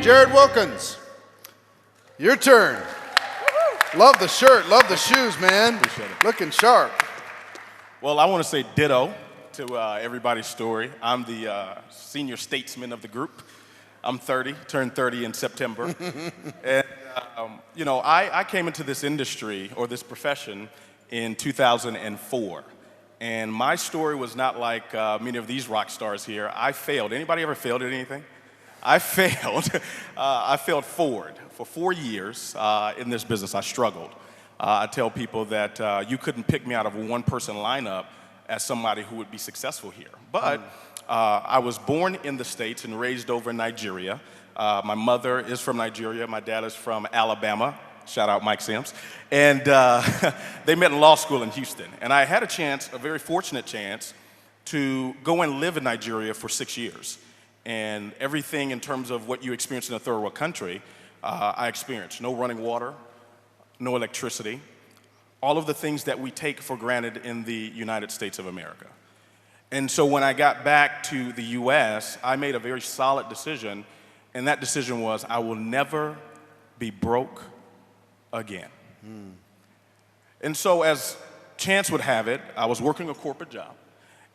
Jarrod Wilkins, your turn. Love the shirt, love the shoes, man. Appreciate it. Looking sharp. Well, I want to say ditto to everybody's story. I'm the senior statesman of the group. I'm 30, turned 30 in September. And, I came into this industry or this profession in 2004. And my story was not like many of these rock stars here. I failed. Anybody ever failed at anything? I failed. I failed forward. For 4 years in this business, I struggled. I tell people that you couldn't pick me out of a one-person lineup as somebody who would be successful here. But I was born in the States and raised over in Nigeria. My mother is from Nigeria. My dad is from Alabama. Shout out Mike Sims. And they met in law school in Houston. And I had a very fortunate chance, to go and live in Nigeria for 6 years. And everything in terms of what you experience in a third world country, I experienced. No running water, no electricity, all of the things that we take for granted in the United States of America. And so when I got back to the US, I made a very solid decision, and that decision was I will never be broke again. And so as chance would have it, I was working a corporate job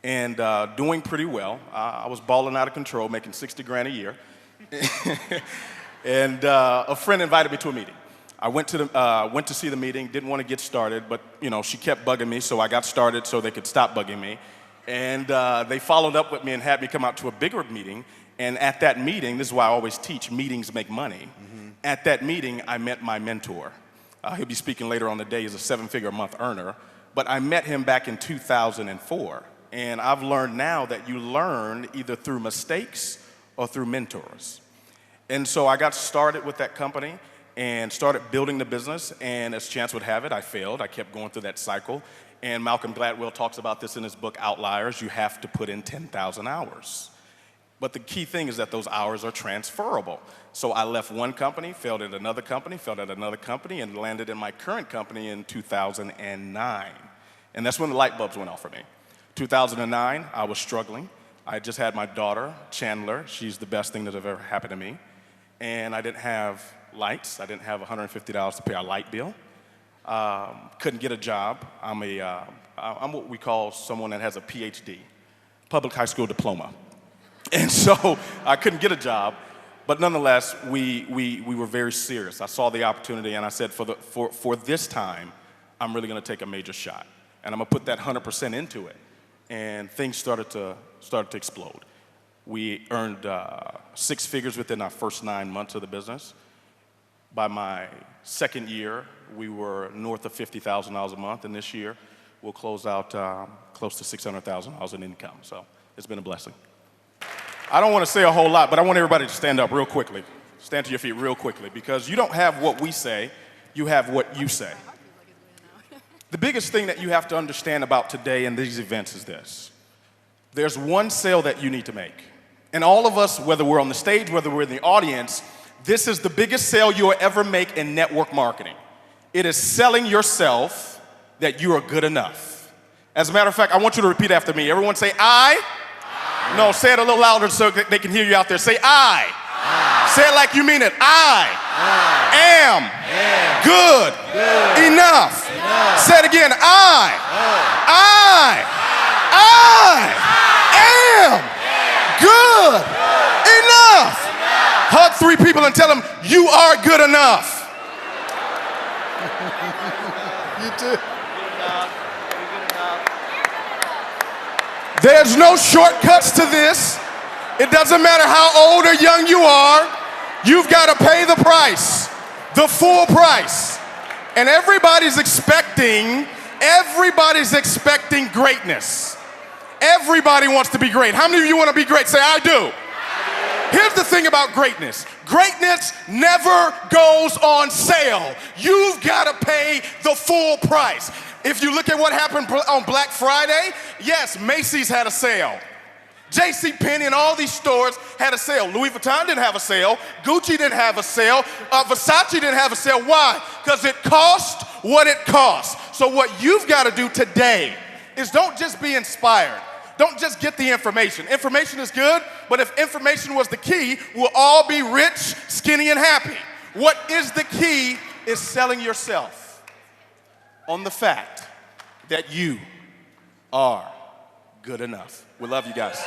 and doing pretty well. I was balling out of control, making 60 grand a year. And a friend invited me to a meeting. I went to see the meeting, didn't want to get started, but she kept bugging me, so I got started so they could stop bugging me. And they followed up with me and had me come out to a bigger meeting. And at that meeting, this is why I always teach, meetings make money. At that meeting, I met my mentor. He'll be speaking later on the day. He's a 7-figure a month earner. But I met him back in 2004. And I've learned now that you learn either through mistakes or through mentors. And so I got started with that company and started building the business. And as chance would have it, I failed. I kept going through that cycle. And Malcolm Gladwell talks about this in his book, Outliers. You have to put in 10,000 hours. But the key thing is that those hours are transferable. So I left one company, failed at another company, failed at another company, and landed in my current company in 2009. And that's when the light bulbs went off for me. 2009, I was struggling. I just had my daughter, Chandler. She's the best thing that ever happened to me. And I didn't have lights. I didn't have $150 to pay our light bill. Couldn't get a job. I'm what we call someone that has a PhD, public high school diploma. And so I couldn't get a job, but nonetheless, we were very serious. I saw the opportunity, and I said, for this time, I'm really going to take a major shot, and I'm going to put that 100% into it. And things started to explode. We earned 6 figures within our first 9 months of the business. By my second year, we were north of $50,000 a month, and this year, we'll close out close to $600,000 in income. So it's been a blessing. I don't want to say a whole lot, but I want everybody to stand up real quickly. Stand to your feet real quickly, because you don't have what we say, you have what you say. The biggest thing that you have to understand about today and these events is this. There's one sale that you need to make. And all of us, whether we're on the stage, whether we're in the audience, this is the biggest sale you'll ever make in network marketing. It is selling yourself that you are good enough. As a matter of fact, I want you to repeat after me. Everyone say, I. No, say it a little louder so they can hear you out there. Say, I. Say it like you mean it. I am good enough. Say it again. I am good enough. Hug 3 people and tell them, you are good enough. You too. There's no shortcuts to this. It doesn't matter how old or young you are. You've got to pay the price, the full price. And everybody's expecting greatness. Everybody wants to be great. How many of you want to be great? Say, I do. Here's the thing about greatness. Greatness never goes on sale. You've got to pay the full price. If you look at what happened on Black Friday, yes, Macy's had a sale. JCPenney and all these stores had a sale. Louis Vuitton didn't have a sale. Gucci didn't have a sale. Versace didn't have a sale. Why? Because it cost what it cost. So what you've got to do today is don't just be inspired. Don't just get the information. Information is good, but if information was the key, we'll all be rich, skinny and happy. What is the key is selling yourself on the fact that you are good enough. We love you guys.